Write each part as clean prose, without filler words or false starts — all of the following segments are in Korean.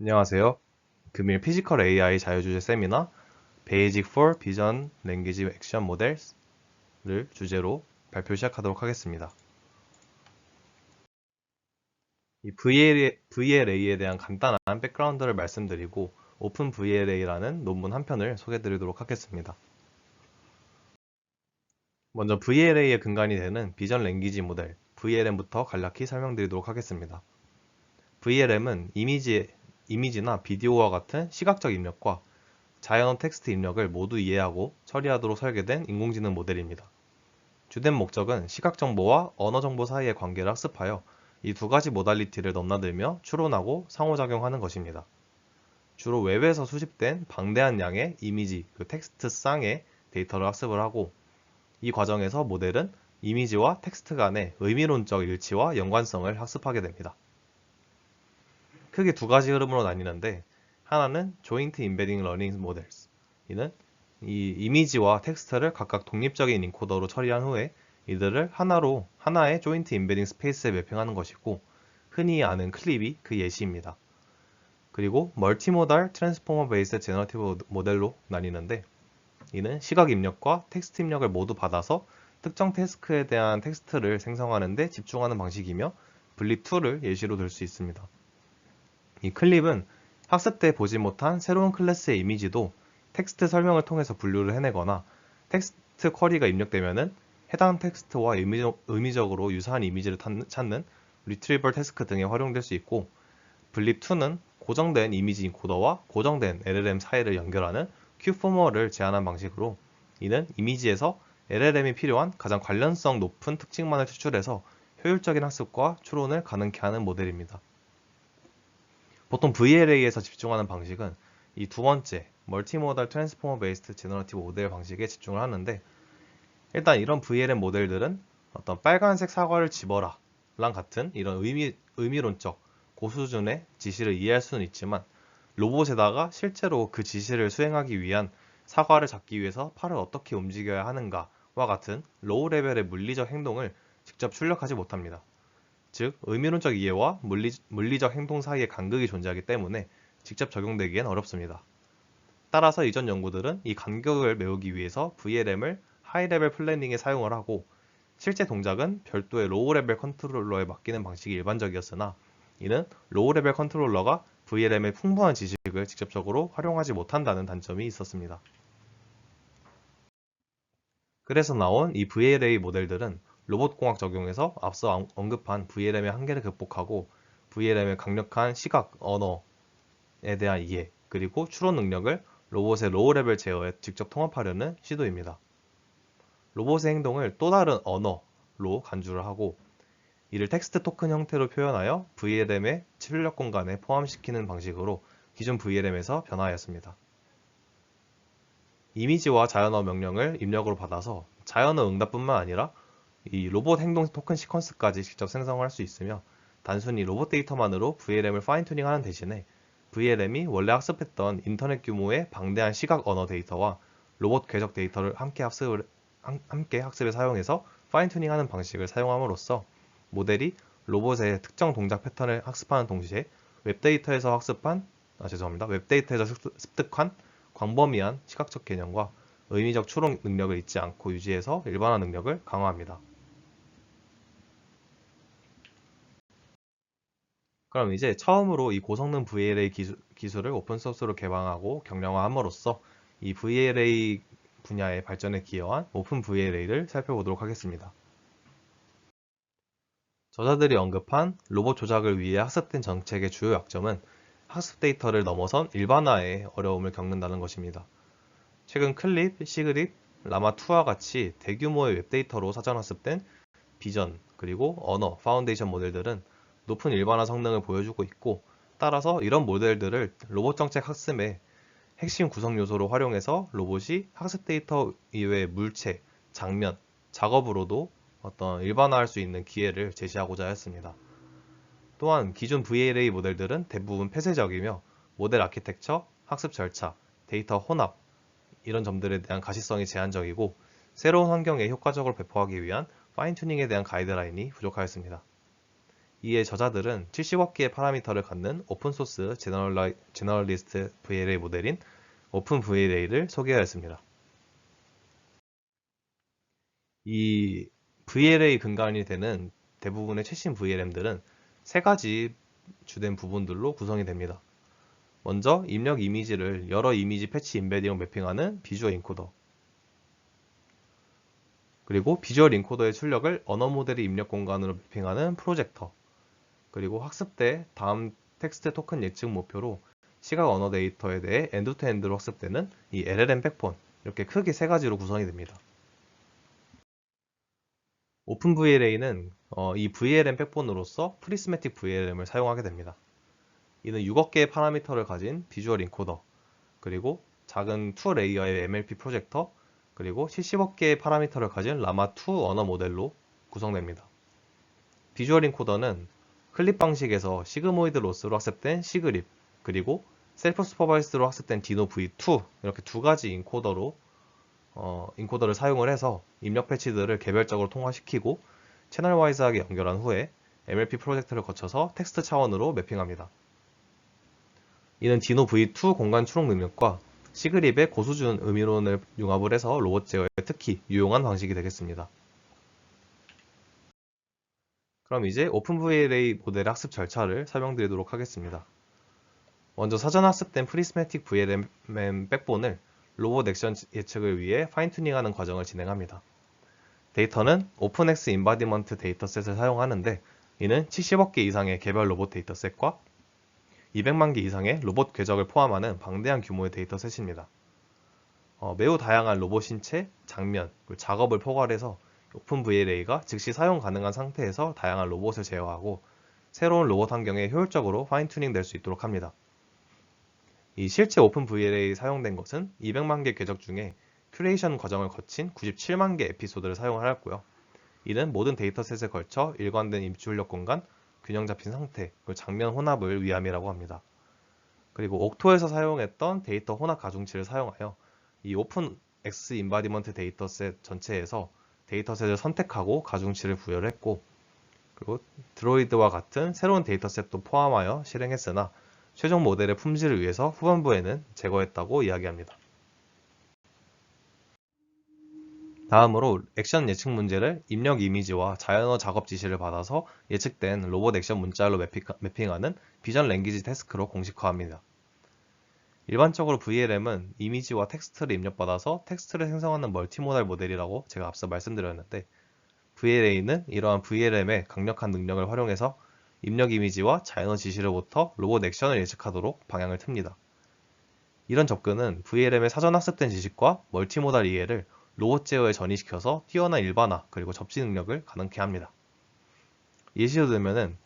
안녕하세요. 금일 피지컬 AI 자유주제 세미나 Basic for Vision Language Action Models를 주제로 발표 시작하도록 하겠습니다. 이 VLA에 대한 간단한 백그라운드를 말씀드리고 오픈 VLA라는 논문 한 편을 소개드리도록 하겠습니다. 먼저 VLA의 근간이 되는 비전 랭귀지 모델 VLM부터 간략히 설명드리도록 하겠습니다. VLM은 이미지나 비디오와 같은 시각적 입력과 자연어 텍스트 입력을 모두 이해하고 처리하도록 설계된 인공지능 모델입니다. 주된 목적은 시각 정보와 언어 정보 사이의 관계를 학습하여 이 두 가지 모달리티를 넘나들며 추론하고 상호작용하는 것입니다. 주로 웹에서 수집된 방대한 양의 이미지, 텍스트 쌍의 데이터를 학습을 하고 이 과정에서 모델은 이미지와 텍스트 간의 의미론적 일치와 연관성을 학습하게 됩니다. 크게 두 가지 흐름으로 나뉘는데 하나는 Joint Embedding Learning Models. 이는 이 이미지와 텍스트를 각각 독립적인 인코더로 처리한 후에 이들을 하나의 조인트 임베딩 스페이스에 매핑하는 것이고 흔히 아는 클립이 그 예시입니다. 그리고 멀티모달 트랜스포머 베이스 제너러티브 모델로 나뉘는데 이는 시각 입력과 텍스트 입력을 모두 받아서 특정 태스크에 대한 텍스트를 생성하는 데 집중하는 방식이며 분립2를 예시로 들 수 있습니다. 이 클립은 학습 때 보지 못한 새로운 클래스의 이미지도 텍스트 설명을 통해서 분류를 해내거나 텍스트 쿼리가 입력되면은 해당 텍스트와 의미적으로 유사한 이미지를 찾는 리트리버 태스크 등에 활용될 수 있고 분립2는 고정된 이미지 인코더와 고정된 LLM 사이를 연결하는 Q포머를 제한한 방식으로 이는 이미지에서 LLM이 필요한 가장 관련성 높은 특징만을 추출해서 효율적인 학습과 추론을 가능케 하는 모델입니다. 보통 VLA에서 집중하는 방식은 이 두 번째, 멀티모달 트랜스포머 베이스드 제너러티브 모델 방식에 집중을 하는데 일단 이런 VLM 모델들은 어떤 빨간색 사과를 집어라 랑 같은 이런 의미론적 고수준의 지시를 이해할 수는 있지만 로봇에다가 실제로 그 지시를 수행하기 위한 사과를 잡기 위해서 팔을 어떻게 움직여야 하는가와 같은 로우 레벨의 물리적 행동을 직접 출력하지 못합니다. 즉, 의미론적 이해와 물리적 행동 사이의 간극이 존재하기 때문에 직접 적용되기엔 어렵습니다. 따라서 이전 연구들은 이 간격을 메우기 위해서 VLM을 하이레벨 플래닝에 사용을 하고 실제 동작은 별도의 로우레벨 컨트롤러에 맡기는 방식이 일반적이었으나 이는 로우레벨 컨트롤러가 VLM의 풍부한 지식을 직접적으로 활용하지 못한다는 단점이 있었습니다. 그래서 나온 이 VLA 모델들은 로봇공학 적용에서 앞서 언급한 VLM의 한계를 극복하고 VLM의 강력한 시각, 언어에 대한 이해, 그리고 추론 능력을 로봇의 로우 레벨 제어에 직접 통합하려는 시도입니다. 로봇의 행동을 또 다른 언어로 간주를 하고 이를 텍스트 토큰 형태로 표현하여 VLM의 출력 공간에 포함시키는 방식으로 기존 VLM에서 변화하였습니다. 이미지와 자연어 명령을 입력으로 받아서 자연어 응답뿐만 아니라 이 로봇 행동 토큰 시퀀스까지 직접 생성할 수 있으며 단순히 로봇 데이터만으로 VLM을 파인 튜닝하는 대신에 VLM이 원래 학습했던 인터넷 규모의 방대한 시각 언어 데이터와 로봇 궤적 데이터를 함께 학습에 사용해서 파인 튜닝하는 방식을 사용함으로써 모델이 로봇의 특정 동작 패턴을 학습하는 동시에 웹데이터에서 습득한 광범위한 시각적 개념과 의미적 추론 능력을 잊지 않고 유지해서 일반화 능력을 강화합니다. 그럼 이제 처음으로 이 고성능 VLA 기술을 오픈소스로 개방하고 경량화함으로써 이 VLA 분야의 발전에 기여한 오픈 VLA를 살펴보도록 하겠습니다. 저자들이 언급한 로봇 조작을 위해 학습된 정책의 주요 약점은 학습 데이터를 넘어선 일반화에 어려움을 겪는다는 것입니다. 최근 클립, 시그립, 라마2와 같이 대규모의 웹데이터로 사전 학습된 비전, 그리고 언어, 파운데이션 모델들은 높은 일반화 성능을 보여주고 있고 따라서 이런 모델들을 로봇 정책 학습의 핵심 구성 요소로 활용해서 로봇이 학습 데이터 이외의 물체, 장면, 작업으로도 어떤 일반화할 수 있는 기회를 제시하고자 했습니다. 또한 기존 VLA 모델들은 대부분 폐쇄적이며 모델 아키텍처, 학습 절차, 데이터 혼합 이런 점들에 대한 가시성이 제한적이고 새로운 환경에 효과적으로 배포하기 위한 파인 튜닝에 대한 가이드라인이 부족하였습니다. 이에 저자들은 70억 개의 파라미터를 갖는 오픈소스 제너럴리스트 VLA 모델인 오픈 VLA를 소개하였습니다. 이 VLA 근간이 되는 대부분의 최신 VLM들은 세 가지 주된 부분들로 구성이 됩니다. 먼저 입력 이미지를 여러 이미지 패치 인베딩으로 매핑하는 비주얼 인코더, 그리고 비주얼 인코더의 출력을 언어 모델의 입력 공간으로 매핑하는 프로젝터, 그리고 학습 때 다음 텍스트 토큰 예측 목표로 시각 언어 데이터에 대해 엔드-투-엔드로 학습되는 이 LLM 백본, 이렇게 크게 세 가지로 구성이 됩니다. 오픈 VLA는 이 VLM 백본으로서 프리스매틱 VLM을 사용하게 됩니다. 이는 6억 개의 파라미터를 가진 비주얼 인코더, 그리고 작은 2레이어의 MLP 프로젝터, 그리고 70억 개의 파라미터를 가진 라마2 언어 모델로 구성됩니다. 비주얼 인코더는 클립 방식에서 시그모이드 로스로 학습된 시그립, 그리고 셀프 슈퍼바이스로 학습된 디노 V2, 이렇게 두 가지 인코더를 사용을 해서 입력 패치들을 개별적으로 통화시키고 채널 와이즈하게 연결한 후에 MLP 프로젝트를 거쳐서 텍스트 차원으로 매핑합니다. 이는 디노 V2 공간 추론 능력과 시그립의 고수준 음이론을 융합을 해서 로봇 제어에 특히 유용한 방식이 되겠습니다. 그럼 이제 오픈VLA 모델의 학습 절차를 설명드리도록 하겠습니다. 먼저 사전 학습된 프리스매틱 VLM 백본을 로봇 액션 예측을 위해 파인튜닝하는 과정을 진행합니다. 데이터는 오픈X 인바디먼트 데이터셋을 사용하는데, 이는 70억 개 이상의 개별 로봇 데이터셋과 200만 개 이상의 로봇 궤적을 포함하는 방대한 규모의 데이터셋입니다. 매우 다양한 로봇 신체, 장면, 작업을 포괄해서 오픈VLA가 즉시 사용 가능한 상태에서 다양한 로봇을 제어하고 새로운 로봇 환경에 효율적으로 파인튜닝 될 수 있도록 합니다. 이 실제 오픈VLA 사용된 것은 200만 개 궤적 중에 큐레이션 과정을 거친 97만 개 에피소드를 사용하였고요. 이는 모든 데이터셋에 걸쳐 일관된 입출력 공간, 균형 잡힌 상태, 장면 혼합을 위함이라고 합니다. 그리고 옥토에서 사용했던 데이터 혼합 가중치를 사용하여 이 오픈 X 인바디먼트 데이터셋 전체에서 데이터셋을 선택하고 가중치를 부여를 했고, 그리고 드로이드와 같은 새로운 데이터셋도 포함하여 실행했으나 최종 모델의 품질을 위해서 후반부에는 제거했다고 이야기합니다. 다음으로 액션 예측 문제를 입력 이미지와 자연어 작업 지시를 받아서 예측된 로봇 액션 문자열로 매핑하는 비전 랭귀지 태스크로 공식화합니다. 일반적으로 VLM은 이미지와 텍스트를 입력받아서 텍스트를 생성하는 멀티모달 모델이라고 제가 앞서 말씀드렸는데, VLA는 이러한 VLM의 강력한 능력을 활용해서 입력 이미지와 자연어 지시로부터 로봇 액션을 예측하도록 방향을 틉니다. 이런 접근은 VLM의 사전 학습된 지식과 멀티모달 이해를 로봇 제어에 전이시켜서 뛰어난 일반화 그리고 접지 능력을 가능케 합니다. 예시로 들면은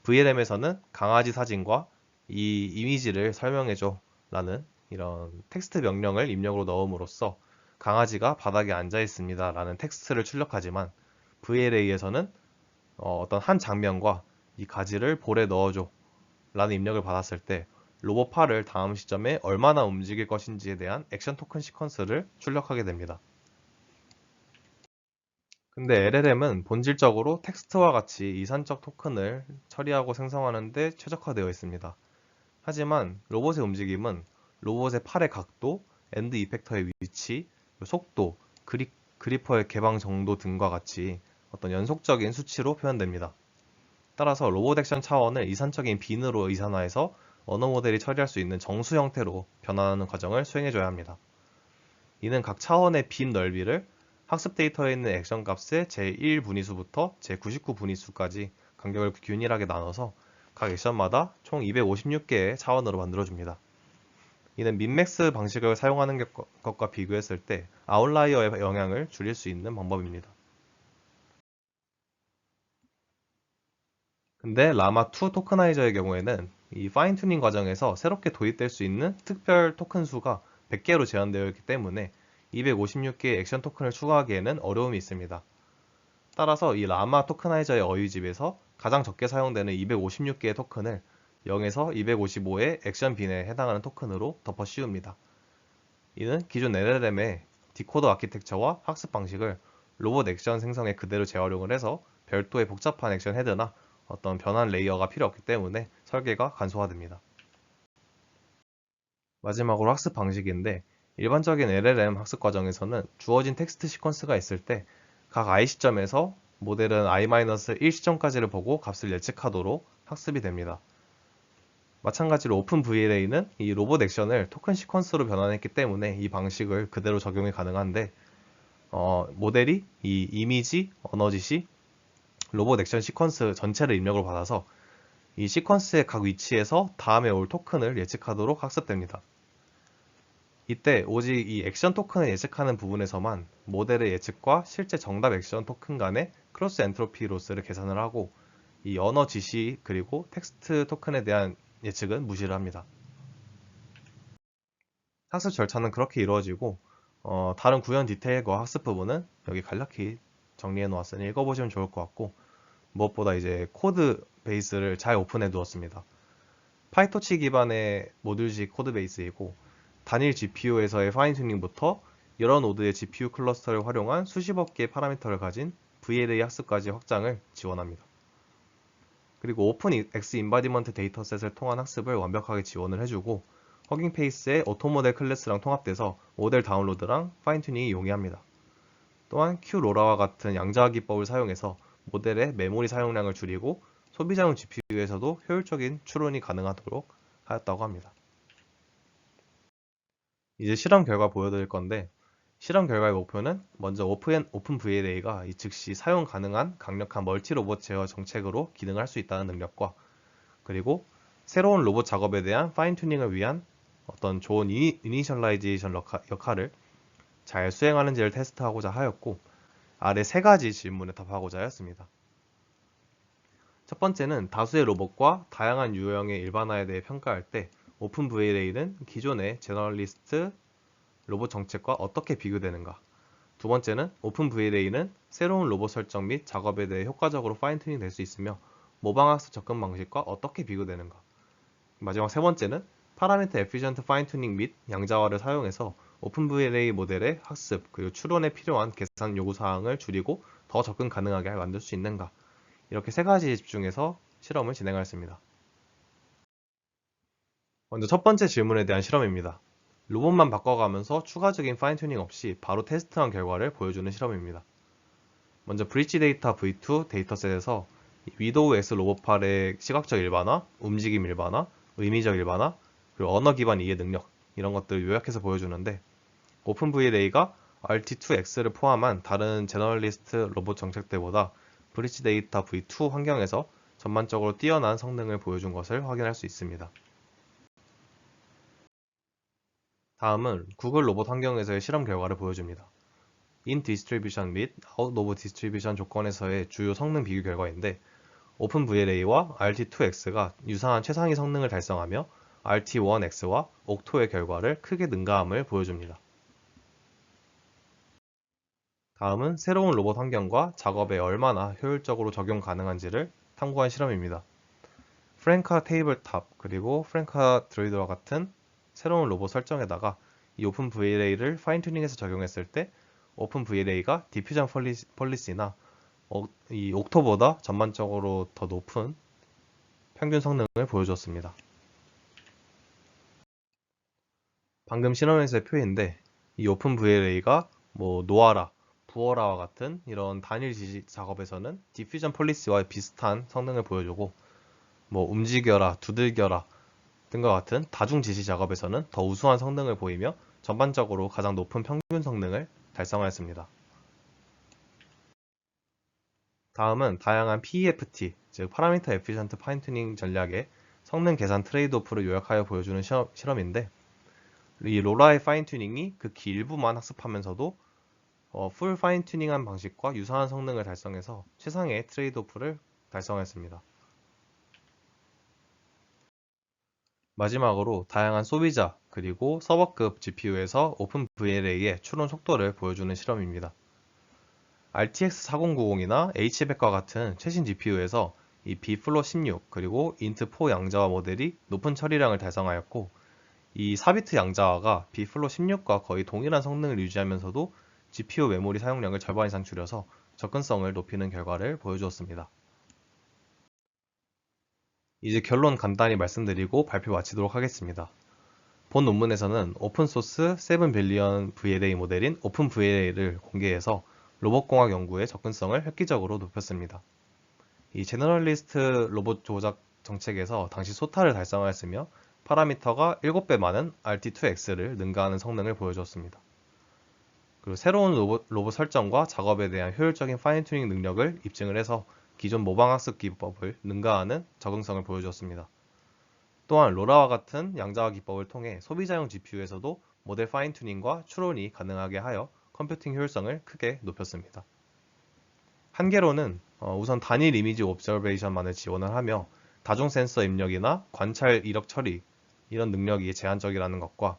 VLM에서는 강아지 사진과 이 이미지를 설명해줘 라는 이런 텍스트 명령을 입력으로 넣음으로써 강아지가 바닥에 앉아 있습니다 라는 텍스트를 출력하지만, VLA에서는 어떤 한 장면과 이 가지를 볼에 넣어줘 라는 입력을 받았을 때 로봇 팔을 다음 시점에 얼마나 움직일 것인지에 대한 액션 토큰 시퀀스를 출력하게 됩니다. 근데 LLM은 본질적으로 텍스트와 같이 이산적 토큰을 처리하고 생성하는 데 최적화되어 있습니다. 하지만 로봇의 움직임은 로봇의 팔의 각도, 엔드 이펙터의 위치, 속도, 그리퍼의 개방 정도 등과 같이 어떤 연속적인 수치로 표현됩니다. 따라서 로봇 액션 차원을 이산적인 빈으로 이산화해서 언어 모델이 처리할 수 있는 정수 형태로 변환하는 과정을 수행해줘야 합니다. 이는 각 차원의 빈 넓이를 학습 데이터에 있는 액션 값의 제1분위수부터 제99분위수까지 간격을 균일하게 나눠서 각 액션마다 총 256개의 차원으로 만들어줍니다. 이는 민맥스 방식을 사용하는 것과 비교했을 때 아웃라이어의 영향을 줄일 수 있는 방법입니다. 근데 라마2 토커나이저의 경우에는 이 파인 튜닝 과정에서 새롭게 도입될 수 있는 특별 토큰 수가 100개로 제한되어 있기 때문에 256개의 액션 토큰을 추가하기에는 어려움이 있습니다. 따라서 이 라마 토커나이저의 어휘집에서 가장 적게 사용되는 256개의 토큰을 0에서 255의 액션 빈에 해당하는 토큰으로 덮어 씌웁니다. 이는 기존 LLM의 디코더 아키텍처와 학습 방식을 로봇 액션 생성에 그대로 재활용을 해서 별도의 복잡한 액션 헤드나 어떤 변환 레이어가 필요 없기 때문에 설계가 간소화됩니다. 마지막으로 학습 방식인데 일반적인 LLM 학습 과정에서는 주어진 텍스트 시퀀스가 있을 때 각 i 시점에서 모델은 i-1 시점까지를 보고 값을 예측하도록 학습이 됩니다. 마찬가지로 오픈VLA는 이 로봇 액션을 토큰 시퀀스로 변환했기 때문에 이 방식을 그대로 적용이 가능한데 모델이 이 이미지, 언어 지시, 로봇 액션 시퀀스 전체를 입력을 받아서 이 시퀀스의 각 위치에서 다음에 올 토큰을 예측하도록 학습됩니다. 이때 오직 이 액션 토큰을 예측하는 부분에서만 모델의 예측과 실제 정답 액션 토큰 간의 크로스 엔트로피 로스를 계산을 하고 이 언어 지시 그리고 텍스트 토큰에 대한 예측은 무시를 합니다. 학습 절차는 그렇게 이루어지고 다른 구현 디테일과 학습 부분은 여기 간략히 정리해 놓았으니 읽어보시면 좋을 것 같고 무엇보다 이제 코드 베이스를 잘 오픈해 두었습니다. 파이토치 기반의 모듈식 코드 베이스이고 단일 GPU에서의 파인 튜닝부터 여러 노드의 GPU 클러스터를 활용한 수십억 개의 파라미터를 가진 VLA 학습까지 확장을 지원합니다. 그리고 오픈 X 인바디먼트 데이터셋을 통한 학습을 완벽하게 지원을 해주고 허깅 페이스의 오토 모델 클래스랑 통합돼서 모델 다운로드랑 파인 튜닝이 용이합니다. 또한 QLoRa와 같은 양자화 기법을 사용해서 모델의 메모리 사용량을 줄이고 소비자용 GPU에서도 효율적인 추론이 가능하도록 하였다고 합니다. 이제 실험 결과 보여드릴 건데 실험 결과의 목표는 먼저 오픈VLA가 즉시 사용 가능한 강력한 멀티 로봇 제어 정책으로 기능할 수 있다는 능력과 그리고 새로운 로봇 작업에 대한 파인 튜닝을 위한 어떤 좋은 이니셜라이제이션 역할을 잘 수행하는지를 테스트하고자 하였고 아래 세 가지 질문에 답하고자 하였습니다. 첫 번째는 다수의 로봇과 다양한 유형의 일반화에 대해 평가할 때 오픈VLA는 기존의 제너럴리스트 로봇 정책과 어떻게 비교되는가? 두 번째는 오픈VLA는 새로운 로봇 설정 및 작업에 대해 효과적으로 파인 튜닝 될 수 있으며 모방학습 접근 방식과 어떻게 비교되는가? 마지막 세 번째는 파라미터 에피션트 파인 튜닝 및 양자화를 사용해서 오픈VLA 모델의 학습 그리고 추론에 필요한 계산 요구 사항을 줄이고 더 접근 가능하게 만들 수 있는가? 이렇게 세 가지에 집중해서 실험을 진행하였습니다. 먼저 첫 번째 질문에 대한 실험입니다. 로봇만 바꿔가면서 추가적인 파인 튜닝 없이 바로 테스트한 결과를 보여주는 실험입니다. 먼저 브릿지 데이터 V2 데이터셋에서 위도우 X 로봇팔의 시각적 일반화, 움직임 일반화, 의미적 일반화, 그리고 언어 기반 이해 능력 이런 것들을 요약해서 보여주는데 오픈VLA가 RT2X를 포함한 다른 제너럴리스트 로봇 정책들보다 브릿지 데이터 V2 환경에서 전반적으로 뛰어난 성능을 보여준 것을 확인할 수 있습니다. 다음은 구글 로봇 환경에서의 실험 결과를 보여줍니다. 인 디스트리뷰션 및 아웃 오브 디스트리뷰션 조건에서의 주요 성능 비교 결과인데 오픈VLA와 RT2X가 유사한 최상위 성능을 달성하며 RT1X와 옥토의 결과를 크게 능가함을 보여줍니다. 다음은 새로운 로봇 환경과 작업에 얼마나 효율적으로 적용 가능한지를 탐구한 실험입니다. 프랭카 테이블탑 그리고 프랭카 드로이드와 같은 새로운 로봇 설정에다가 이 오픈VLA를 파인 튜닝해서 적용했을 때 오픈VLA가 디퓨전 폴리시나 이 옥토보다 전반적으로 더 높은 평균 성능을 보여주었습니다. 방금 실험에서의 표인데 이 오픈VLA가 노아라, 부어라와 같은 이런 단일 지시 작업에서는 디퓨전 폴리시와 비슷한 성능을 보여주고 움직여라, 두들겨라 등과 같은 다중 지시 작업에서는 더 우수한 성능을 보이며 전반적으로 가장 높은 평균 성능을 달성하였습니다. 다음은 다양한 PEFT, 즉 파라미터 에피션트 파인 튜닝 전략의 성능 계산 트레이드오프를 요약하여 보여주는 실험인데 이 로라의 파인 튜닝이 극히 일부만 학습하면서도 풀 파인 튜닝한 방식과 유사한 성능을 달성해서 최상의 트레이드오프를 달성했습니다. 마지막으로 다양한 소비자 그리고 서버급 GPU에서 오픈VLA의 추론 속도를 보여주는 실험입니다. RTX 4090이나 H백과 같은 최신 GPU에서 이 B플로 16 그리고 int4 양자화 모델이 높은 처리량을 달성하였고 이 4비트 양자화가 B플로 16과 거의 동일한 성능을 유지하면서도 GPU 메모리 사용량을 절반 이상 줄여서 접근성을 높이는 결과를 보여주었습니다. 이제 결론 간단히 말씀드리고 발표 마치도록 하겠습니다. 본 논문에서는 오픈소스 7빌리언 VLA 모델인 오픈VLA를 공개해서 로봇공학 연구의 접근성을 획기적으로 높였습니다. 이 제너럴리스트 로봇 조작 정책에서 당시 소타를 달성하였으며 파라미터가 7배 많은 RT2X를 능가하는 성능을 보여주었습니다. 그리고 새로운 로봇 설정과 작업에 대한 효율적인 파인튜닝 능력을 입증을 해서 기존 모방학습 기법을 능가하는 적응성을 보여주었습니다. 또한 로라와 같은 양자화 기법을 통해 소비자용 GPU에서도 모델 파인튜닝과 추론이 가능하게 하여 컴퓨팅 효율성을 크게 높였습니다. 한계로는 우선 단일 이미지 옵저베이션만을 지원을 하며 다중 센서 입력이나 관찰 이력 처리 이런 능력이 제한적이라는 것과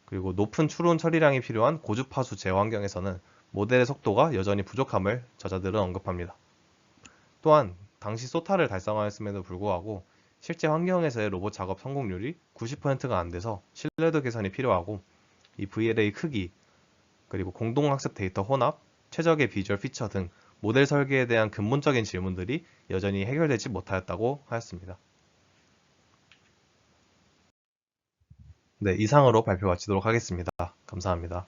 그리고 높은 추론 처리량이 필요한 고주파수 제어 환경에서는 모델의 속도가 여전히 부족함을 저자들은 언급합니다. 또한 당시 소타를 달성하였음에도 불구하고 실제 환경에서의 로봇 작업 성공률이 90%가 안 돼서 신뢰도 개선이 필요하고 이 VLA 크기, 그리고 공동학습 데이터 혼합, 최적의 비주얼 피처 등 모델 설계에 대한 근본적인 질문들이 여전히 해결되지 못하였다고 하였습니다. 네, 이상으로 발표 마치도록 하겠습니다. 감사합니다.